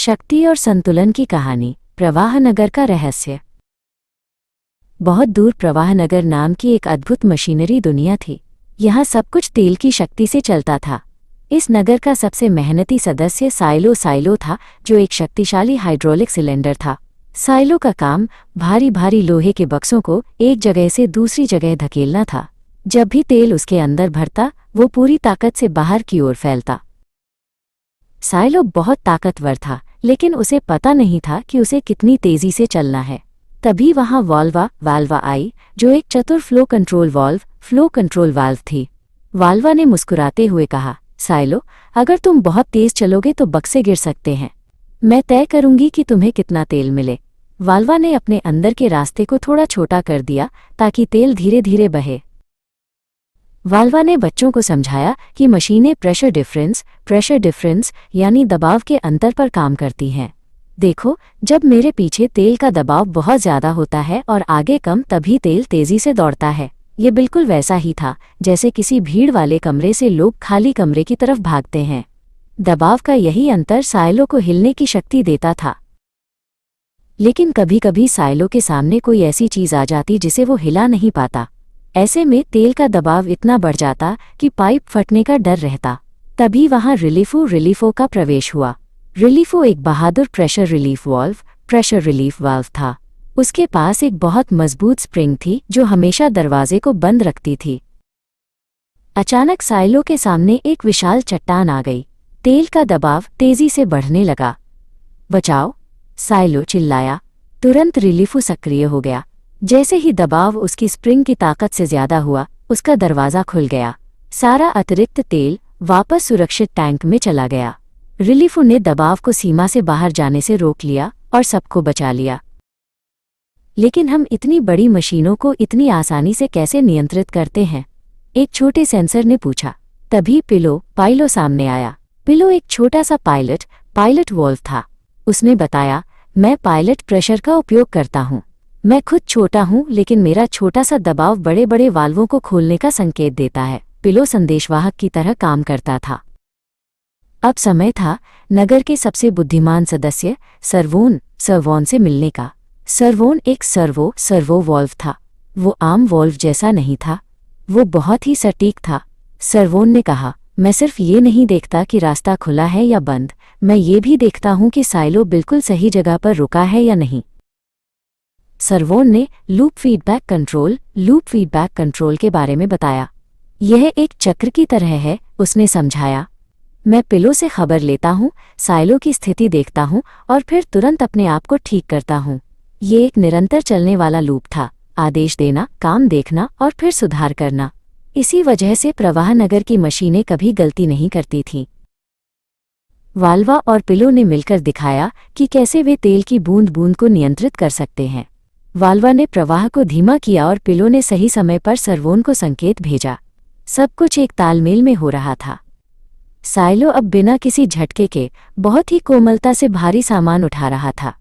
शक्ति और संतुलन की कहानी। प्रवाहनगर का रहस्य। बहुत दूर प्रवाहनगर नाम की एक अद्भुत मशीनरी दुनिया थी। यहाँ सब कुछ तेल की शक्ति से चलता था। इस नगर का सबसे मेहनती सदस्य साइलो था, जो एक शक्तिशाली हाइड्रोलिक सिलेंडर था। साइलो का काम भारी भारी लोहे के बक्सों को एक जगह से दूसरी जगह धकेलना था। जब भी तेल उसके अंदर भरता, वो पूरी ताकत से बाहर की ओर फैलता। साइलो बहुत ताकतवर था, लेकिन उसे पता नहीं था कि उसे कितनी तेजी से चलना है। तभी वहां वाल्वा आई, जो एक चतुर फ्लो कंट्रोल वाल्व थी। वाल्वा ने मुस्कुराते हुए कहा, साइलो, अगर तुम बहुत तेज चलोगे तो बक्से गिर सकते हैं। मैं तय करूंगी कि तुम्हें कितना तेल मिले। वाल्वा ने अपने अंदर के रास्ते को थोड़ा छोटा कर दिया ताकि तेल धीरे धीरे बहे। वाल्वा ने बच्चों को समझाया कि मशीनें प्रेशर डिफरेंस यानी दबाव के अंतर पर काम करती हैं। देखो, जब मेरे पीछे तेल का दबाव बहुत ज्यादा होता है और आगे कम, तभी तेल तेजी से दौड़ता है। ये बिल्कुल वैसा ही था जैसे किसी भीड़ वाले कमरे से लोग खाली कमरे की तरफ भागते हैं। दबाव का यही अंतर साइलो को हिलने की शक्ति देता था। लेकिन कभी कभी साइलो के सामने कोई ऐसी चीज आ जाती जिसे वो हिला नहीं पाता। ऐसे में तेल का दबाव इतना बढ़ जाता कि पाइप फटने का डर रहता। तभी वहां रिलीफो का प्रवेश हुआ। रिलीफो एक बहादुर प्रेशर रिलीफ वाल्व था। उसके पास एक बहुत मजबूत स्प्रिंग थी जो हमेशा दरवाजे को बंद रखती थी। अचानक साइलो के सामने एक विशाल चट्टान आ गई। तेल का दबाव तेजी से बढ़ने लगा। बचाओ! साइलो चिल्लाया। तुरंत रिलीफो सक्रिय हो गया। जैसे ही दबाव उसकी स्प्रिंग की ताकत से ज्यादा हुआ, उसका दरवाजा खुल गया। सारा अतिरिक्त तेल वापस सुरक्षित टैंक में चला गया। रिलीफो ने दबाव को सीमा से बाहर जाने से रोक लिया और सबको बचा लिया। लेकिन हम इतनी बड़ी मशीनों को इतनी आसानी से कैसे नियंत्रित करते हैं? एक छोटे सेंसर ने पूछा। तभी पाइलो सामने आया। पिलो एक छोटा सा पायलट वॉल्व था। उसने बताया, मैं पायलट प्रेशर का उपयोग करता हूँ। मैं खुद छोटा हूँ, लेकिन मेरा छोटा सा दबाव बड़े बड़े वाल्वों को खोलने का संकेत देता है। पिलो संदेशवाहक की तरह काम करता था। अब समय था नगर के सबसे बुद्धिमान सदस्य सर्वोन से मिलने का। सर्वोन एक सर्वो वॉल्व था। वो आम वॉल्व जैसा नहीं था, वो बहुत ही सटीक था। सर्वोन ने कहा, मैं सिर्फ ये नहीं देखता कि रास्ता खुला है या बंद, मैं ये भी देखता हूँ कि साइलो बिल्कुल सही जगह पर रुका है या नहीं। सर्वोन ने लूप फीडबैक कंट्रोल के बारे में बताया। यह एक चक्र की तरह है, उसने समझाया। मैं पिलो से खबर लेता हूँ, साइलो की स्थिति देखता हूँ और फिर तुरंत अपने आप को ठीक करता हूँ। ये एक निरंतर चलने वाला लूप था। आदेश देना, काम देखना और फिर सुधार करना। इसी वजह से प्रवाहनगर की मशीनें कभी गलती नहीं करती थीं। वाल्वा और पिलो ने मिलकर दिखाया कि कैसे वे तेल की बूंद बूंद को नियंत्रित कर सकते हैं। वाल्वा ने प्रवाह को धीमा किया और पिलो ने सही समय पर सर्वोन को संकेत भेजा। सब कुछ एक तालमेल में हो रहा था। साइलो अब बिना किसी झटके के बहुत ही कोमलता से भारी सामान उठा रहा था।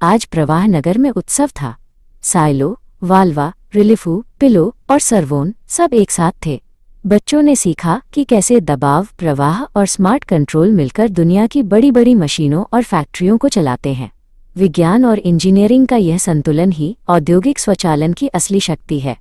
आज प्रवाहनगर में उत्सव था। साइलो, वाल्वा, रिलीफो, पिलो और सर्वोन सब एक साथ थे। बच्चों ने सीखा कि कैसे दबाव, प्रवाह और स्मार्ट कंट्रोल मिलकर दुनिया की बड़ी बड़ी मशीनों और फैक्ट्रियों को चलाते हैं। विज्ञान और इंजीनियरिंग का यह संतुलन ही औद्योगिक स्वचालन की असली शक्ति है।